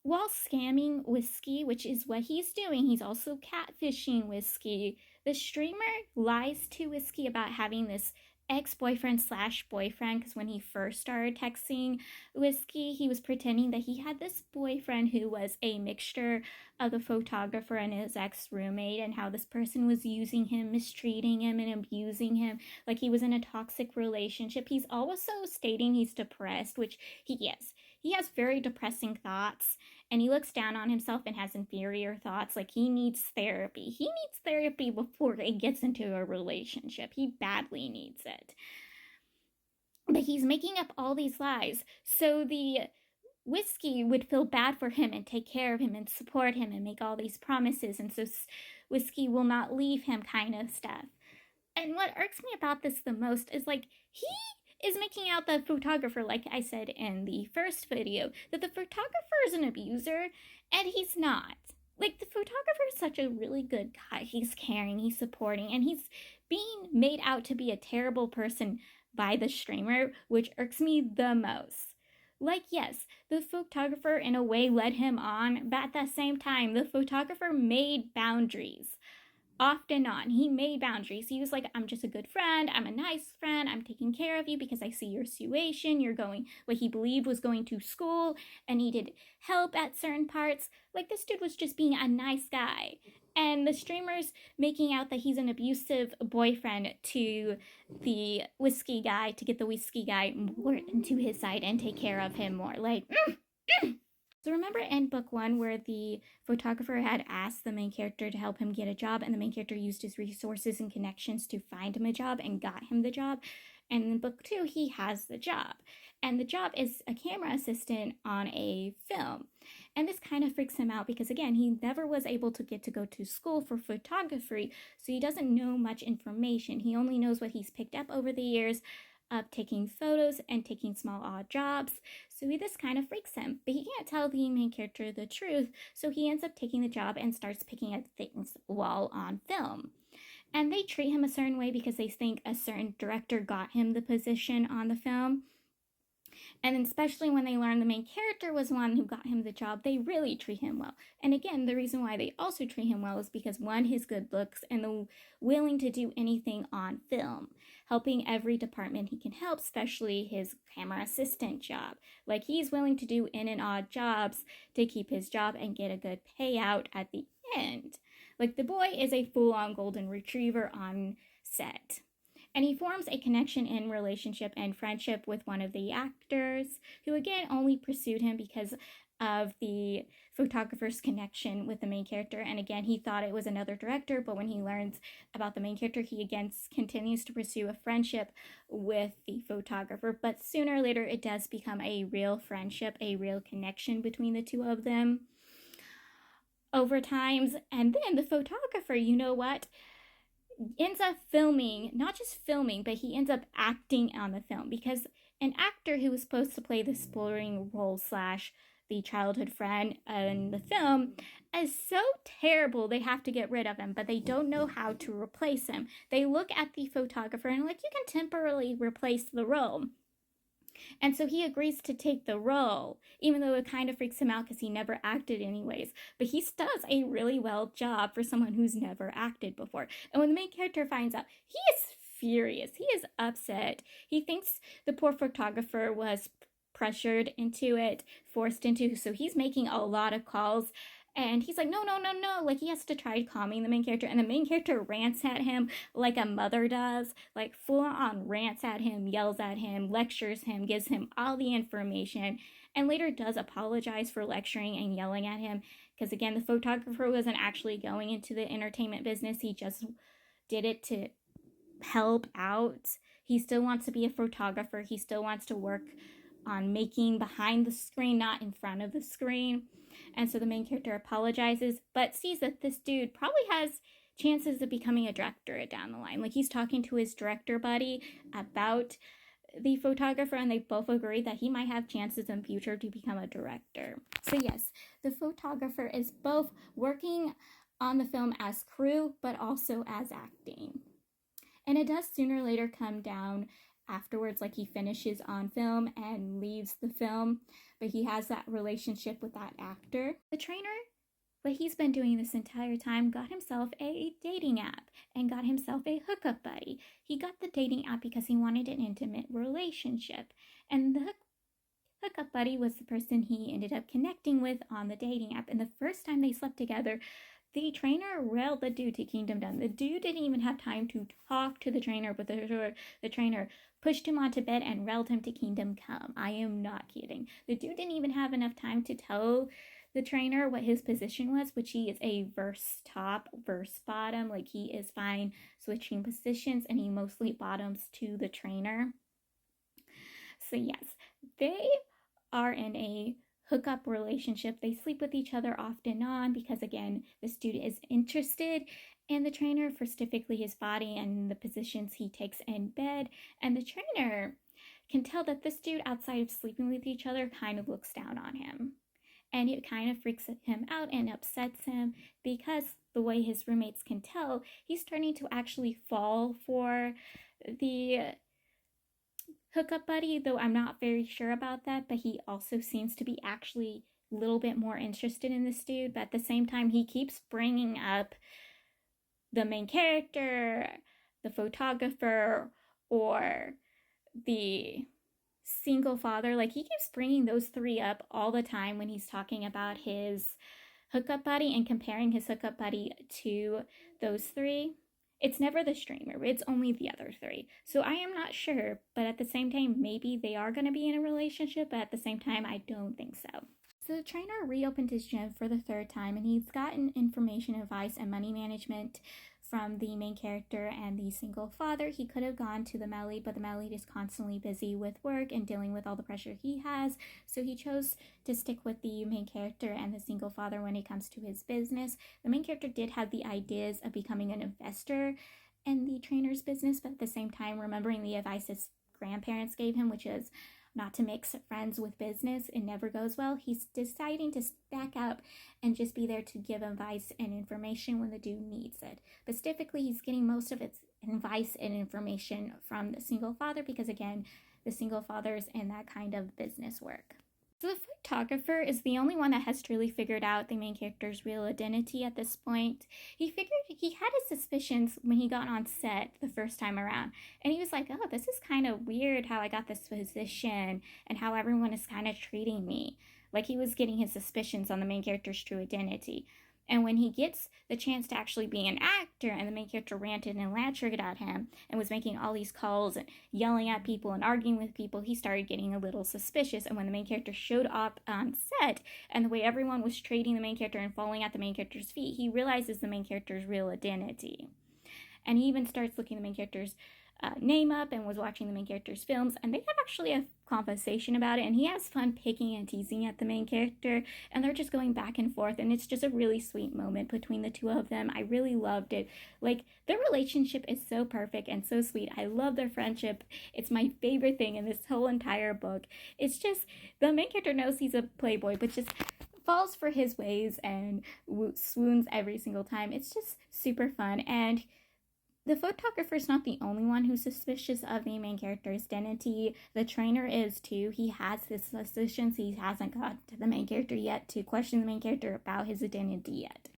while scamming Whiskey, which is what he's doing, he's also catfishing Whiskey. The streamer lies to Whiskey about having this ex-boyfriend slash boyfriend, because when he first started texting Whiskey, he was pretending that he had this boyfriend who was a mixture of the photographer and his ex-roommate, and how this person was using him, mistreating him, and abusing him like he was in a toxic relationship. He's also stating he's depressed, which he is. He has very depressing thoughts, and he looks down on himself and has inferior thoughts. Like, he needs therapy. He needs therapy before he gets into a relationship. He badly needs it. But he's making up all these lies so the Whiskey would feel bad for him and take care of him and support him and make all these promises, and so Whiskey will not leave him, kind of stuff. And what irks me about this the most is, like, he is making out the photographer, like I said in the first video, that the photographer is an abuser, and he's not. Like, the photographer is such a really good guy. He's caring, he's supporting, and he's being made out to be a terrible person by the streamer, which irks me the most. Like, yes, the photographer in a way led him on, but at the same time, the photographer made boundaries. Off and on, he made boundaries. He was like, I'm just a good friend, I'm a nice friend, I'm taking care of you because I see your situation, you're going, what he believed was going to school and needed help at certain parts. Like, this dude was just being a nice guy. And the streamer's making out that he's an abusive boyfriend to the Whiskey guy, to get the Whiskey guy more into his side and take care of him more. Like, So remember in book 1 where the photographer had asked the main character to help him get a job, and the main character used his resources and connections to find him a job and got him the job? And in book 2, he has the job. And the job is a camera assistant on a film. And this kind of freaks him out because, again, he never was able to get to go to school for photography, so he doesn't know much information. He only knows what he's picked up over the years of taking photos and taking small odd jobs. So this kind of freaks him, but he can't tell the main character the truth, so he ends up taking the job and starts picking up things while on film. And they treat him a certain way because they think a certain director got him the position on the film. And especially when they learn the main character was one who got him the job, they really treat him well. And again, the reason why they also treat him well is because, one, his good looks and the willing to do anything on film, helping every department he can help, especially his camera assistant job. Like, he's willing to do in and odd jobs to keep his job and get a good payout at the end. Like, the boy is a full-on golden retriever on set. And he forms a connection in relationship and friendship with one of the actors, who again only pursued him because of the photographer's connection with the main character. And again, he thought it was another director, but when he learns about the main character, he again continues to pursue a friendship with the photographer. But sooner or later, it does become a real friendship, a real connection between the two of them over times. And then the photographer, you know what, ends up filming, not just filming, but he ends up acting on the film, because an actor who was supposed to play the supporting role slash the childhood friend in the film is so terrible they have to get rid of him, but they don't know how to replace him. They look at the photographer and like, you can temporarily replace the role. And so he agrees to take the role, even though it kind of freaks him out because he never acted anyways. But he does a really well job for someone who's never acted before. And when the main character finds out, he is furious. He is upset. He thinks the poor photographer was pressured into it, forced into, so he's making a lot of calls. And he's like, no. Like, he has to try calming the main character. And the main character rants at him like a mother does. Like, full on rants at him, yells at him, lectures him, gives him all the information. And later does apologize for lecturing and yelling at him. Because, again, the photographer wasn't actually going into the entertainment business. He just did it to help out. He still wants to be a photographer. He still wants to work on making behind the screen, not in front of the screen. And so the main character apologizes, but sees that this dude probably has chances of becoming a director down the line. Like, he's talking to his director buddy about the photographer, and they both agree that he might have chances in future to become a director. So yes, the photographer is both working on the film as crew, but also as acting. And it does sooner or later come down afterwards, like he finishes on film and leaves the film, but he has that relationship with that actor. The trainer, what he's been doing this entire time, got himself a dating app and got himself a hookup buddy. He got the dating app because he wanted an intimate relationship, and the hookup buddy was the person he ended up connecting with on the dating app. And the first time they slept together, the trainer railed the dude to Kingdom Come. The dude didn't even have time to talk to the trainer, but the trainer pushed him onto bed and railed him to Kingdom Come. I am not kidding. The dude didn't even have enough time to tell the trainer what his position was, which he is a verse top, verse bottom. Like, he is fine switching positions, and he mostly bottoms to the trainer. So yes, they are in a hookup relationship. They sleep with each other off and on because, again, this dude is interested in the trainer for specifically his body and the positions he takes in bed. And the trainer can tell that this dude, outside of sleeping with each other, kind of looks down on him. And it kind of freaks him out and upsets him because the way his roommates can tell, he's starting to actually fall for the hookup buddy, though I'm not very sure about that, but he also seems to be actually a little bit more interested in this dude. But at the same time, he keeps bringing up the main character, the photographer, or the single father. Like, he keeps bringing those three up all the time when he's talking about his hookup buddy and comparing his hookup buddy to those three. It's never the streamer, it's only the other three. So I am not sure, but at the same time, maybe they are going to be in a relationship, but at the same time, I don't think so. So the trainer reopened his gym for the third time, and he's gotten information, advice, and money management from the main character and the single father. He could have gone to the male lead, but the male lead is constantly busy with work and dealing with all the pressure he has. So he chose to stick with the main character and the single father when it comes to his business. The main character did have the ideas of becoming an investor in the trainer's business, but at the same time, remembering the advice his grandparents gave him, which is not to mix friends with business. It never goes well. He's deciding to stack up and just be there to give advice and information when the dude needs it. But specifically, he's getting most of its advice and information from the single father because, again, the single father's in that kind of business work. So the photographer is the only one that has truly figured out the main character's real identity at this point. He had his suspicions when he got on set the first time around. And he was like, oh, this is kind of weird how I got this position and how everyone is kind of treating me. Like, he was getting his suspicions on the main character's true identity. And when he gets the chance to actually be an actor and the main character ranted and lectured at him and was making all these calls and yelling at people and arguing with people, he started getting a little suspicious. And when the main character showed up on set and the way everyone was treating the main character and falling at the main character's feet, he realizes the main character's real identity. And he even starts looking the main character's name up and was watching the main character's films, and they have actually a conversation about it, and he has fun picking and teasing at the main character, and they're just going back and forth, and it's just a really sweet moment between the two of them. I really loved it. Like, their relationship is so perfect and so sweet. I love their friendship. It's my favorite thing in this whole entire book. It's just, the main character knows he's a playboy, but just falls for his ways and swoons every single time. It's just super fun. And the photographer is not the only one who's suspicious of the main character's identity. The trainer is too. He has his suspicions. He hasn't got to the main character yet to question the main character about his identity yet.